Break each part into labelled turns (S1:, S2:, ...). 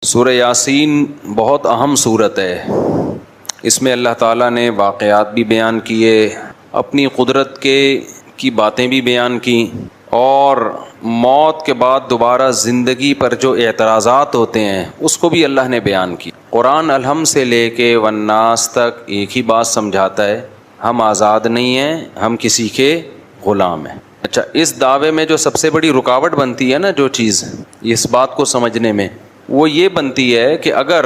S1: سورہ یاسین بہت اہم صورت ہے۔ اس میں اللہ تعالیٰ نے واقعات بھی بیان کیے، اپنی قدرت کی باتیں بھی بیان کی، اور موت کے بعد دوبارہ زندگی پر جو اعتراضات ہوتے ہیں اس کو بھی اللہ نے بیان کی۔ قرآن الحم سے لے کے والناس تک ایک ہی بات سمجھاتا ہے، ہم آزاد نہیں ہیں، ہم کسی کے غلام ہیں۔ اچھا، اس دعوے میں جو سب سے بڑی رکاوٹ بنتی ہے نا، جو چیز اس بات کو سمجھنے میں، وہ یہ بنتی ہے کہ اگر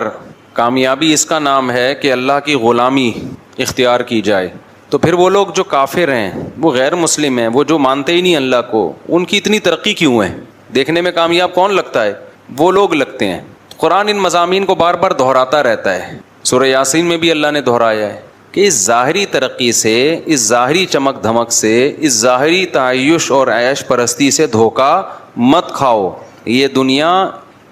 S1: کامیابی اس کا نام ہے کہ اللہ کی غلامی اختیار کی جائے، تو پھر وہ لوگ جو کافر ہیں، وہ غیر مسلم ہیں، وہ جو مانتے ہی نہیں اللہ کو، ان کی اتنی ترقی کیوں ہے؟ دیکھنے میں کامیاب کون لگتا ہے؟ وہ لوگ لگتے ہیں۔ قرآن ان مضامین کو بار بار دہراتا رہتا ہے۔ سورہ یاسین میں بھی اللہ نے دہرایا ہے کہ اس ظاہری ترقی سے، اس ظاہری چمک دھمک سے، اس ظاہری تعیش اور عیش پرستی سے دھوکہ مت کھاؤ۔ یہ دنیا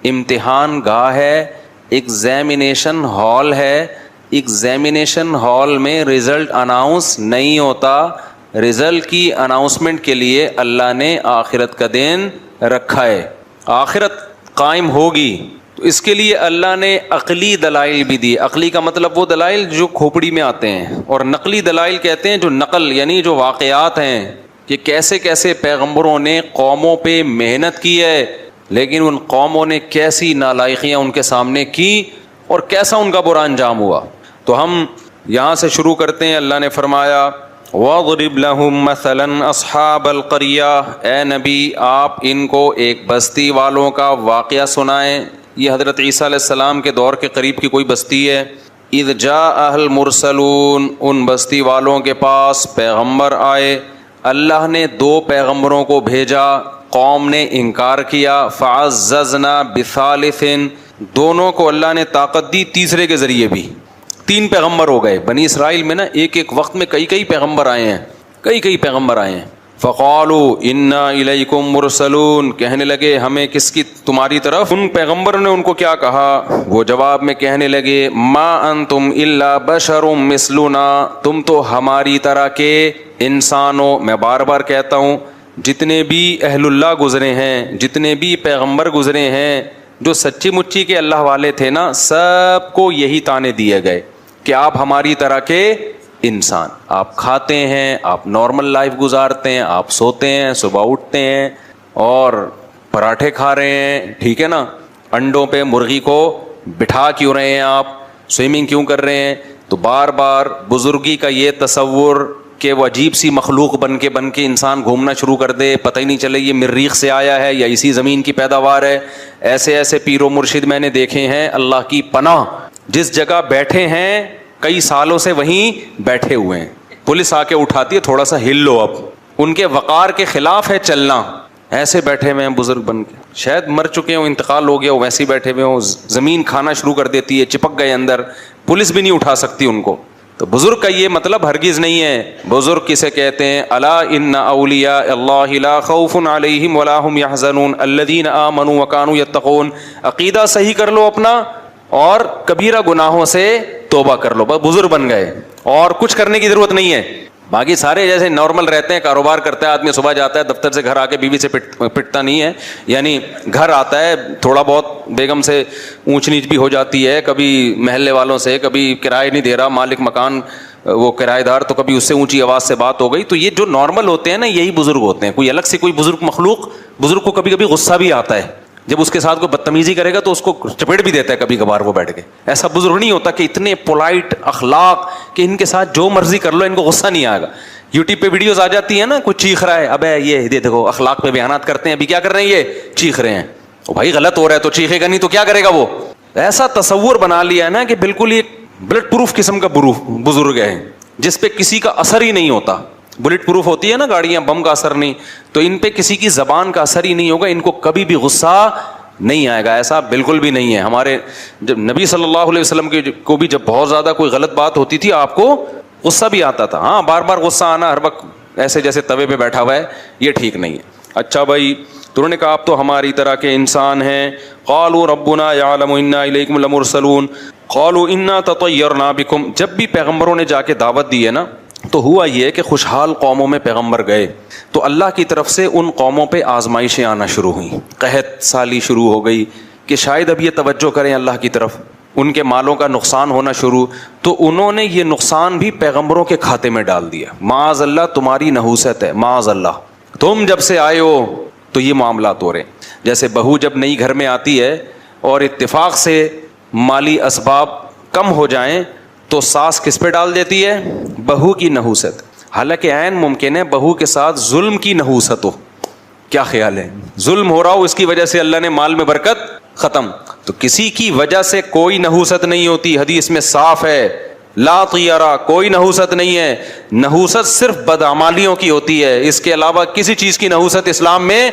S1: امتحان گاہ ہے، ایگزامینیشن ہال ہے۔ ایگزامینیشن ہال میں رزلٹ اناؤنس نہیں ہوتا، رزلٹ کی اناؤنسمنٹ کے لیے اللہ نے آخرت کا دن رکھا ہے۔ آخرت قائم ہوگی تو اس کے لیے اللہ نے عقلی دلائل بھی دی۔ عقلی کا مطلب وہ دلائل جو کھوپڑی میں آتے ہیں، اور نقلی دلائل کہتے ہیں جو نقل، یعنی جو واقعات ہیں کہ کیسے کیسے پیغمبروں نے قوموں پہ محنت کی ہے، لیکن ان قوموں نے کیسی نالائقیاں ان کے سامنے کی اور کیسا ان کا برا انجام ہوا۔ تو ہم یہاں سے شروع کرتے ہیں۔ اللہ نے فرمایا وَاضْرِبْ لَهُمْ مَثَلًا أَصْحَابَ الْقَرْيَةِ، اے نبی آپ ان کو ایک بستی والوں کا واقعہ سنائیں۔ یہ حضرت عیسیٰ علیہ السلام کے دور کے قریب کی کوئی بستی ہے۔ اِذْ جَاءَهَا الْمُرْسَلُونَ، ان بستی والوں کے پاس پیغمبر آئے۔ اللہ نے دو پیغمبروں کو بھیجا، قوم نے انکار کیا۔ فعززنا بثالث، دونوں کو اللہ نے طاقت دی تیسرے کے ذریعے بھی۔ تین پیغمبر ہو گئے۔ بنی اسرائیل میں نا ایک وقت میں کئی پیغمبر آئے ہیں، کئی پیغمبر آئے ہیں۔ فقالوا انا الیکم مرسلون، کہنے لگے ہمیں کس کی؟ تمہاری طرف۔ ان پیغمبروں نے ان کو کیا کہا؟ وہ جواب میں کہنے لگے ما انتم الا بشر مثلنا، تم تو ہماری طرح کے انسان ہو۔ میں بار بار کہتا ہوں، جتنے بھی اہل اللہ گزرے ہیں، جتنے بھی پیغمبر گزرے ہیں، جو سچی مچی کے اللہ والے تھے نا، سب کو یہی طعنے دیے گئے کہ آپ ہماری طرح کے انسان، آپ کھاتے ہیں، آپ نارمل لائف گزارتے ہیں، آپ سوتے ہیں، صبح اٹھتے ہیں اور پراٹھے کھا رہے ہیں، ٹھیک ہے نا، انڈوں پہ مرغی کو بٹھا کیوں رہے ہیں، آپ سوئمنگ کیوں کر رہے ہیں؟ تو بار بار بزرگی کا یہ تصور کہ وہ عجیب سی مخلوق بن کے انسان گھومنا شروع کر دے، پتہ ہی نہیں چلے یہ مریخ سے آیا ہے یا اسی زمین کی پیداوار ہے۔ ایسے پیر و مرشد میں نے دیکھے ہیں، اللہ کی پناہ، جس جگہ بیٹھے ہیں کئی سالوں سے وہیں بیٹھے ہوئے ہیں، پولیس آ کے اٹھاتی ہے تھوڑا سا ہل لو، اب ان کے وقار کے خلاف ہے چلنا، ایسے بیٹھے ہوئے ہیں بزرگ بن کے، شاید مر چکے ہوں، انتقال ہو گیا ہو، ویسے ہی بیٹھے ہوئے ہوں، زمین کھانا شروع کر دیتی ہے، چپک گئے اندر، پولیس بھی نہیں اٹھا سکتی ان کو۔ تو بزرگ کا یہ مطلب ہرگز نہیں ہے۔ بزرگ کسے کہتے ہیں؟ الا ان اولیاء اللہ لا خوف علیہم ولا هم يحزنون الذین آمنوا وكانوا يتقون۔ عقیدہ صحیح کر لو اپنا اور کبیرہ گناہوں سے توبہ کر لو، بس بزرگ بن گئے، اور کچھ کرنے کی ضرورت نہیں ہے۔ باقی سارے جیسے نارمل رہتے ہیں، کاروبار کرتا ہے آدمی، صبح جاتا ہے دفتر سے، گھر آ کے بیوی سے پٹتا نہیں ہے، یعنی گھر آتا ہے تھوڑا بہت بیگم سے اونچ نیچ بھی ہو جاتی ہے، کبھی محلے والوں سے، کبھی کرایہ نہیں دے رہا مالک مکان وہ کرایہ دار، تو کبھی اس سے اونچی آواز سے بات ہو گئی۔ تو یہ جو نارمل ہوتے ہیں نا، یہی بزرگ ہوتے ہیں۔ کوئی الگ سے کوئی بزرگ مخلوق، بزرگ کو کبھی کبھی غصہ بھی آتا ہے، جب اس کے ساتھ کوئی بدتمیزی کرے گا تو اس کو چپیٹ بھی دیتا ہے کبھی کبھار وہ بیٹھ کے۔ ایسا بزرگ نہیں ہوتا کہ اتنے پولائٹ اخلاق کہ ان کے ساتھ جو مرضی کر لو ان کو غصہ نہیں آئے گا۔ یوٹیوب پہ ویڈیوز آ جاتی ہیں نا، کوئی چیخ رہا ہے، ابے یہ دیکھو اخلاق پہ بیانات کرتے ہیں، ابھی کیا کر رہے ہیں، یہ چیخ رہے ہیں۔ وہ بھائی غلط ہو رہا ہے تو چیخے گا نہیں تو کیا کرے گا وہ؟ ایسا تصور بنا لیا ہے نا کہ بالکل یہ بلٹ پروف قسم کا بزرگ ہے، جس پہ کسی کا اثر ہی نہیں ہوتا۔ بلٹ پروف ہوتی ہے نا گاڑیاں، بم کا اثر نہیں، تو ان پہ کسی کی زبان کا اثر ہی نہیں ہوگا، ان کو کبھی بھی غصہ نہیں آئے گا۔ ایسا بالکل بھی نہیں ہے۔ ہمارے جب نبی صلی اللہ علیہ وسلم کو بھی جب بہت زیادہ کوئی غلط بات ہوتی تھی، آپ کو غصہ بھی آتا تھا۔ ہاں، بار بار غصہ آنا ہر وقت ایسے جیسے توے پہ بیٹھا ہوا ہے، یہ ٹھیک نہیں ہے۔ اچھا بھائی، تو انہوں نے کہا آپ تو ہماری طرح کے انسان ہیں۔ قالوا ربنا یعلم انا الیکم لمرسلون قالوا انا تطیرنا بکم۔ جب بھی پیغمبروں نے جا کے دعوت دی ہے نا، تو ہوا یہ کہ خوشحال قوموں میں پیغمبر گئے تو اللہ کی طرف سے ان قوموں پہ آزمائشیں آنا شروع ہوئیں، قحط سالی شروع ہو گئی، کہ شاید اب یہ توجہ کریں اللہ کی طرف، ان کے مالوں کا نقصان ہونا شروع، تو انہوں نے یہ نقصان بھی پیغمبروں کے کھاتے میں ڈال دیا. معاذ اللہ تمہاری نحوست ہے، معاذ اللہ، تم جب سے آئے ہو تو یہ معاملات ہو رہے ہیں. جیسے بہو جب نئی گھر میں آتی ہے اور اتفاق سے مالی اسباب کم ہو جائیں تو ساس کس پہ ڈال دیتی ہے؟ بہو کی نحوست. حالانکہ عین ممکن ہے بہو کے ساتھ ظلم کی نحوست ہو. کیا خیال ہے؟ ظلم ہو رہا ہو، اس کی وجہ سے اللہ نے مال میں برکت ختم. تو کسی کی وجہ سے کوئی نحوست نہیں ہوتی، حدیث میں صاف ہے، لا طیرہ، کوئی نحوست نہیں ہے. نحوست صرف بدعمالیوں کی ہوتی ہے، اس کے علاوہ کسی چیز کی نحوست اسلام میں